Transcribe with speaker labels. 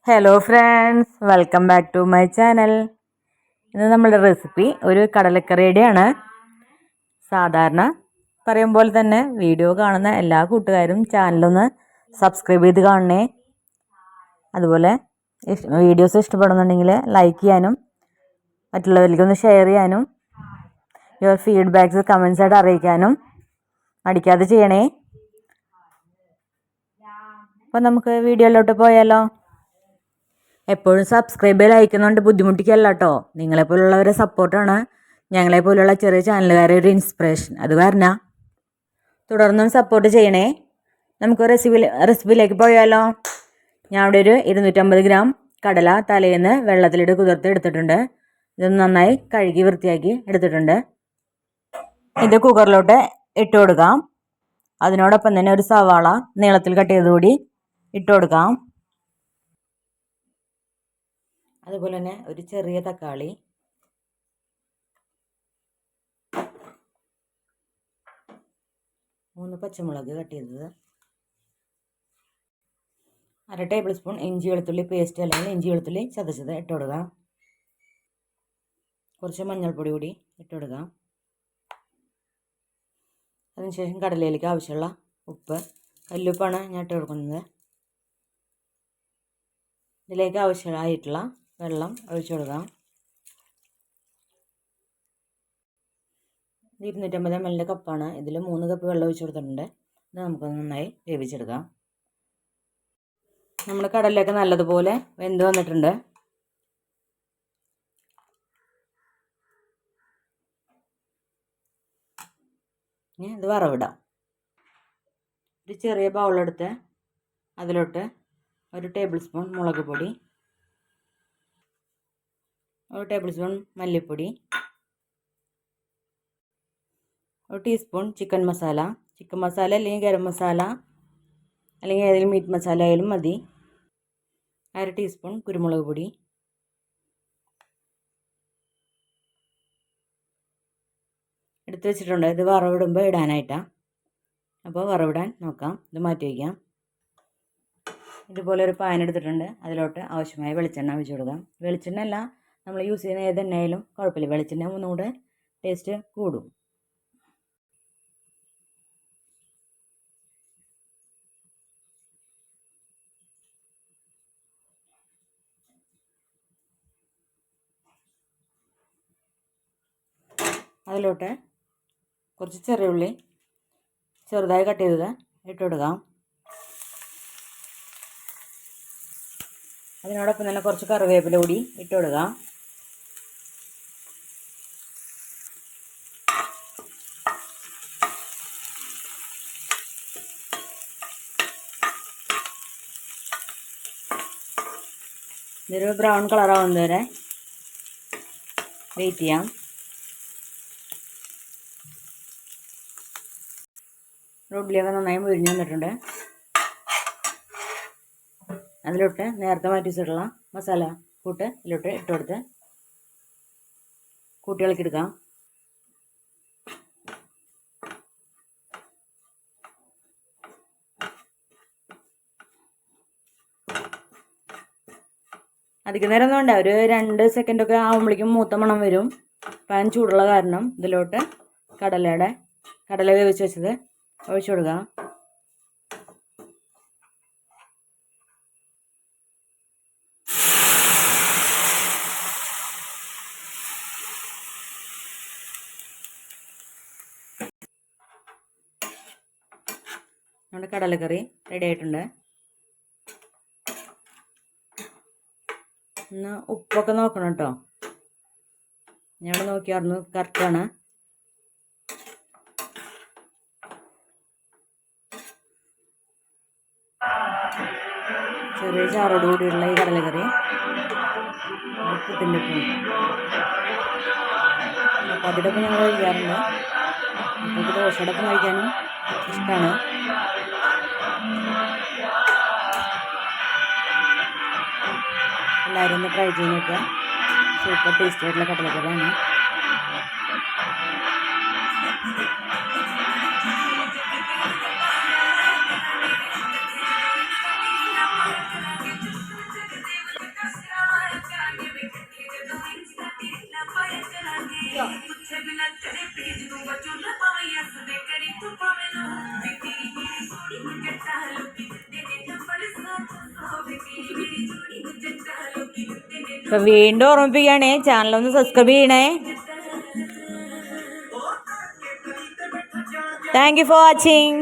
Speaker 1: Hello friends, welcome back to my channel. ഇന്ന് നമ്മുടെ recipe ഒരു കടലക്കറിയുടെയാണ്. സാധാരണ പറയും പോലെ തന്നെ വീഡിയോ കാണുന്ന എല്ലാ കൂട്ടുകാരും ചാനലൊന്ന് സബ്സ്ക്രൈബ് ചെയ്ത് കാണണേ. അതുപോലെ വീഡിയോസ് ഇഷ്ടപ്പെടുന്നുണ്ടെങ്കിൽ ലൈക്ക് ചെയ്യാനും മറ്റുള്ളവരിലേക്കൊന്ന് ഷെയർ ചെയ്യാനും യുവർ ഫീഡ്ബാക്ക്സ് കമൻസായിട്ട് അറിയിക്കാനും മടിക്കാതെ ചെയ്യണേ. അപ്പോൾ നമുക്ക് വീഡിയോയിലോട്ട് പോയാലോ. എപ്പോഴും സബ്സ്ക്രൈബ് അയക്കുന്നുണ്ട്, ബുദ്ധിമുട്ടിക്കല്ല കേട്ടോ. നിങ്ങളെപ്പോലുള്ളവരെ സപ്പോർട്ടാണ് ഞങ്ങളെപ്പോലുള്ള ചെറിയ ചാനലുകാരെ ഒരു ഇൻസ്പിറേഷൻ. അത് കാരണം തുടർന്നും സപ്പോർട്ട് ചെയ്യണേ. നമുക്ക് റെസിപ്പിയിലേക്ക് പോയാലോ. ഞാൻ ഇവിടെ ഒരു 250 ഗ്രാം കടല തലേന്ന് വെള്ളത്തിലിട്ട് കുതിർത്ത് എടുത്തിട്ടുണ്ട്. ഇതൊന്ന് നന്നായി കഴുകി വൃത്തിയാക്കി എടുത്തിട്ടുണ്ട്. ഇത് കുക്കറിലോട്ട് ഇട്ട് കൊടുക്കാം. അതിനോടൊപ്പം തന്നെ ഒരു സവാള നീളത്തിൽ കട്ട് ചെയ്തുകൂടി ഇട്ട് കൊടുക്കാം. അതുപോലെ തന്നെ ഒരു ചെറിയ തക്കാളി, മൂന്ന് പച്ചമുളക് കട്ട് ചെയ്തത്, 1/2 ടേബിൾ സ്പൂൺ ഇഞ്ചി വെളുത്തുള്ളി പേസ്റ്റ് അല്ലെങ്കിൽ ഇഞ്ചി വെളുത്തുള്ളി ചതച്ചത് ഇട്ട് കൊടുക്കാം. കുറച്ച് മഞ്ഞൾപ്പൊടി കൂടി ഇട്ട് കൊടുക്കാം. അതിനുശേഷം കടലയിലേക്ക് ആവശ്യമുള്ള ഉപ്പ്, കല്ലുപ്പാണ് ഞാൻ ഇട്ട് കൊടുക്കുന്നത്. ഇതിലേക്ക് ആവശ്യമായിട്ടുള്ള വെള്ളം ഒഴിച്ചു കൊടുക്കാം. 250 ml കപ്പാണ്. ഇതിൽ 3 കപ്പ് വെള്ളം ഒഴിച്ചു കൊടുത്തിട്ടുണ്ട്. ഇത് നമുക്ക് നന്നായി വേവിച്ചെടുക്കാം. നമ്മുടെ കടലയൊക്കെ നല്ലതുപോലെ വെന്ത് വന്നിട്ടുണ്ട്. ഇനി ഇത് വറവിടാം. ഒരു ചെറിയ ബൗളെടുത്ത് അതിലോട്ട് 1 ടേബിൾ സ്പൂൺ മുളക് പൊടി, 1 ടേബിൾ സ്പൂൺ മല്ലിപ്പൊടി, 1 ടീസ്പൂൺ ചിക്കൻ മസാല അല്ലെങ്കിൽ ഗരം മസാല അല്ലെങ്കിൽ ഏതെങ്കിലും മീറ്റ് മസാല ആയാലും മതി, 1/2 ടീസ്പൂൺ കുരുമുളക് പൊടി, എടുത്ത് വെച്ചിട്ടുണ്ട്. ഇത് വറവിടുമ്പോൾ ഇടാനായിട്ടാണ്. അപ്പോൾ വറവിടാൻ നോക്കാം. ഇത് മാറ്റി വയ്ക്കാം. ഇതുപോലെ ഒരു പാൻ എടുത്തിട്ടുണ്ട്. അതിലോട്ട് ആവശ്യമായ വെളിച്ചെണ്ണ ഒഴിച്ചു കൊടുക്കാം. വെളിച്ചെണ്ണ അല്ല, നമ്മൾ യൂസ് ചെയ്യുന്ന ഏത് എണ്ണയായാലും കുഴപ്പമില്ല. വെളിച്ചെണ്ണ ഒന്നുകൂടെ ടേസ്റ്റ് കൂടും. അതിലോട്ട് കുറച്ച് ചെറിയ ഉള്ളി ചെറുതായി കട്ട് ചെയ്തത് ഇട്ട് കൊടുക്കാം. അതിനോടൊപ്പം തന്നെ കുറച്ച് കറിവേപ്പില കൂടി ഇട്ട് കൊടുക്കാം. ഇതൊരു ബ്രൗൺ കളറാവുന്നത് വരെ വെയിറ്റ് ചെയ്യാം. ഉള്ളിയൊക്കെ നന്നായി മുരിഞ്ഞ് വന്നിട്ടുണ്ട്. അതിലോട്ട് നേരത്തെ മാറ്റി വെച്ചിട്ടുള്ള മസാല കൂട്ട് ഇതിലോട്ട് ഇട്ട് കൊടുത്ത് കൂട്ടി ഇളക്കിയെടുക്കാം. അധികം നേരം ഒന്നും വേണ്ട, ഒരു 2 സെക്കൻഡൊക്കെ ആകുമ്പോഴേക്കും മൂത്ത മണം വരും. പാൻ ചൂടുള്ള കാരണം ഇതിലോട്ട് കടല വേവിച്ച് വെച്ചത് ഒഴിച്ചു കൊടുക്കാം. നമ്മുടെ കടലക്കറി റെഡി ആയിട്ടുണ്ട്. ഒന്ന് ഉപ്പൊക്കെ നോക്കണം കേട്ടോ. ഞാൻ നോക്കിയായിരുന്നു, കറക്റ്റാണ്. ചെറിയ ചാറോട് കൂടിയുള്ള ഈ കടലക്കറി പുട്ടിൻ്റെ ഒപ്പം ചപ്പാത്തിയുടെ ഒപ്പം ഞങ്ങൾ കഴിക്കാറുണ്ട്. നമുക്ക് ദോശയുടെ ഒപ്പം കഴിക്കാനും ഇഷ്ടമാണ്. എല്ലാവരും ഒന്ന് ട്രൈ ചെയ്ത് നോക്കുക. സൂപ്പർ ടേസ്റ്റി ആയിട്ടുള്ള കടലക്കറിയാണ്. ഇപ്പൊ വീണ്ടും ഓർമ്മിപ്പിക്കുകയാണേ, ചാനലൊന്ന് സബ്സ്ക്രൈബ് ചെയ്യണേ. Thank you for watching.